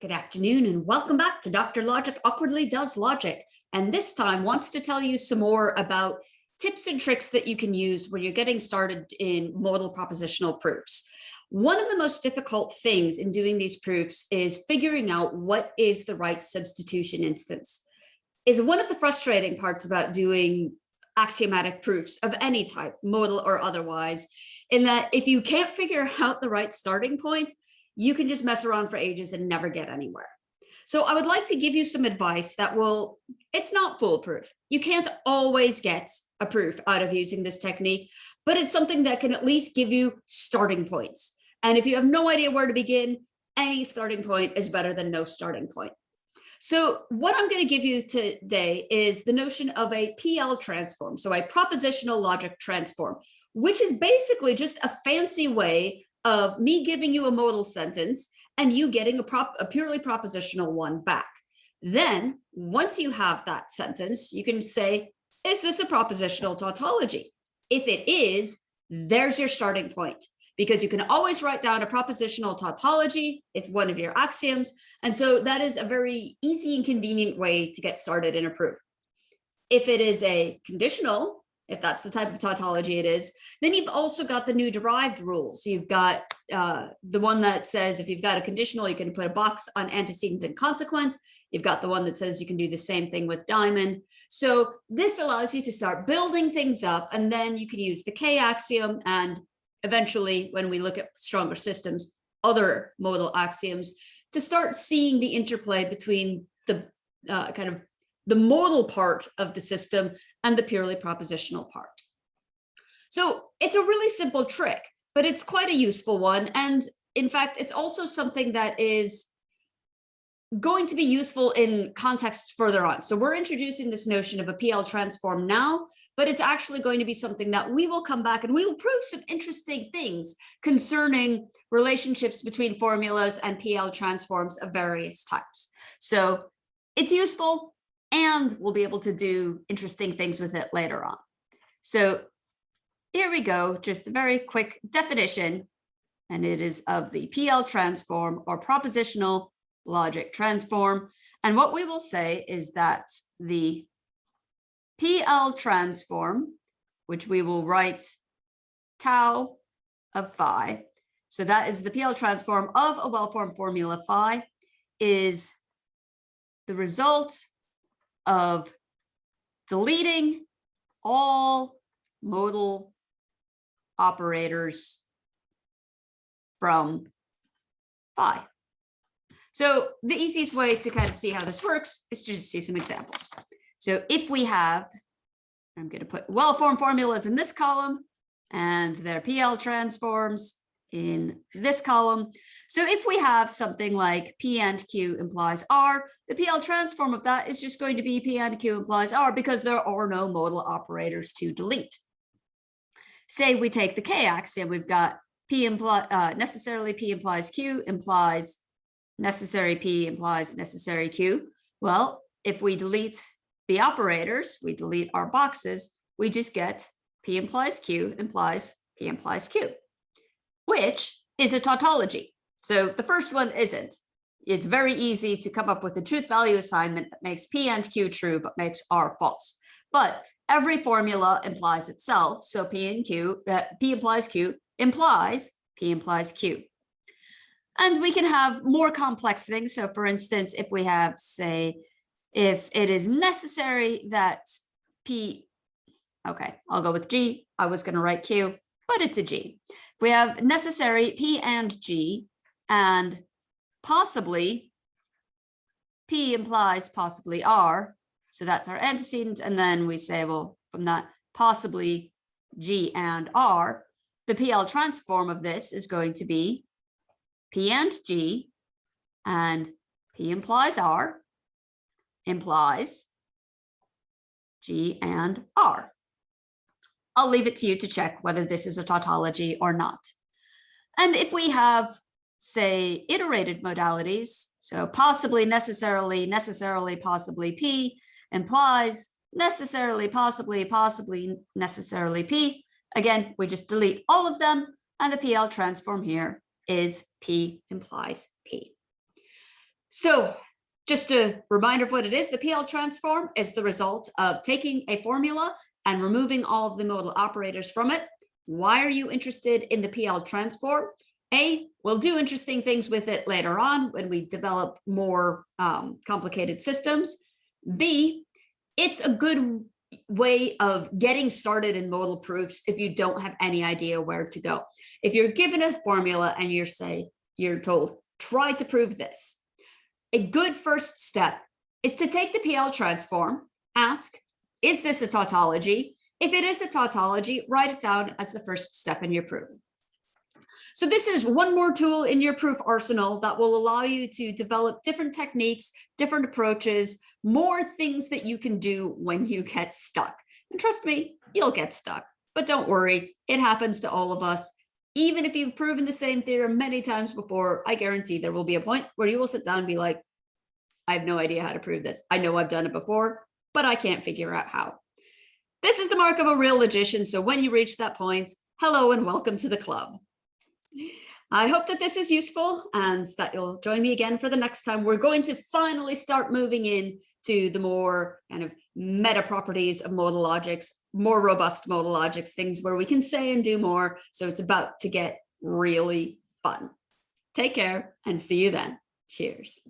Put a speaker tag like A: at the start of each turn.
A: Good afternoon and welcome back to Dr. Logic Awkwardly Does Logic, and this time wants to tell you some more about tips and tricks that you can use when you're getting started in modal propositional proofs. One of the most difficult things in doing these proofs is figuring out what is the right substitution instance. Is one of the frustrating parts about doing axiomatic proofs of any type, modal or otherwise, in that if you can't figure out the right starting point, you can just mess around for ages and never get anywhere. So I would like to give you some advice that it's not foolproof. You can't always get a proof out of using this technique, but it's something that can at least give you starting points. And if you have no idea where to begin, any starting point is better than no starting point. So what I'm going to give you today is the notion of a PL transform, so a propositional logic transform, which is basically just a fancy way of me giving you a modal sentence and you getting a purely propositional one back. Then, once you have that sentence, you can say, is this a propositional tautology? If it is, there's your starting point, because you can always write down a propositional tautology. It's one of your axioms. And so that is a very easy and convenient way to get started in a proof. If it is a conditional, if that's the type of tautology it is, then you've also got the new derived rules. You've got the one that says if you've got a conditional, you can put a box on antecedent and consequent. You've got the one that says you can do the same thing with diamond. So this allows you to start building things up, and then you can use the K axiom, and eventually, when we look at stronger systems, other modal axioms, to start seeing the interplay between the the modal part of the system and the purely propositional part. So it's a really simple trick, but it's quite a useful one. And in fact, it's also something that is going to be useful in contexts further on. So we're introducing this notion of a PL transform now, but it's actually going to be something that we will come back and we will prove some interesting things concerning relationships between formulas and PL transforms of various types. So it's useful, and we'll be able to do interesting things with it later on. So here we go, just a very quick definition, and it is of the PL transform or propositional logic transform. And what we will say is that the PL transform, which we will write tau of phi, so that is the PL transform of a well-formed formula phi, is the result of deleting all modal operators from phi. So the easiest way to kind of see how this works is to just see some examples. So if we have, I'm going to put well-formed formulas in this column and their PL transforms in this column. So if we have something like P and Q implies R, the PL transform of that is just going to be P and Q implies R because there are no modal operators to delete. Say we take the K axiom, we've got necessarily P implies Q implies necessary P implies necessary Q. Well, if we delete the operators, we delete our boxes, we just get P implies Q implies P implies Q, which is a tautology. So the first one isn't. It's very easy to come up with a truth value assignment that makes P and Q true, but makes R false. But every formula implies itself. So P and Q, P implies Q implies P implies Q. And we can have more complex things. So for instance, if we have, say, if it is necessary that P, okay, I'll go with G. I was going to write Q, but it's a G. If we have necessary P and G, and possibly P implies possibly R, so that's our antecedent, and then we say, well, from that possibly G and R, the PL transform of this is going to be P and G, and P implies R implies G and R. I'll leave it to you to check whether this is a tautology or not. And if we have, say, iterated modalities, so possibly, necessarily, possibly P implies necessarily, possibly, necessarily P. Again, we just delete all of them, and the PL transform here is P implies P. So just a reminder of what it is. The PL transform is the result of taking a formula and removing all of the modal operators from it. Why are you interested in the PL transform? A, we'll do interesting things with it later on when we develop more complicated systems. B, it's a good way of getting started in modal proofs if you don't have any idea where to go. If you're given a formula and you're told, try to prove this. A good first step is to take the PL transform, ask, is this a tautology? If it is a tautology, write it down as the first step in your proof. So this is one more tool in your proof arsenal that will allow you to develop different techniques, different approaches, more things that you can do when you get stuck. And trust me, you'll get stuck, but don't worry, it happens to all of us. Even if you've proven the same theorem many times before, I guarantee there will be a point where you will sit down and be like, I have no idea how to prove this. I know I've done it before, but I can't figure out how. This is the mark of a real logician. So when you reach that point, hello and welcome to the club. I hope that this is useful and that you'll join me again for the next time. We're going to finally start moving in to the more kind of meta properties of modal logics, more robust modal logics, things where we can say and do more. So it's about to get really fun. Take care and see you then. Cheers.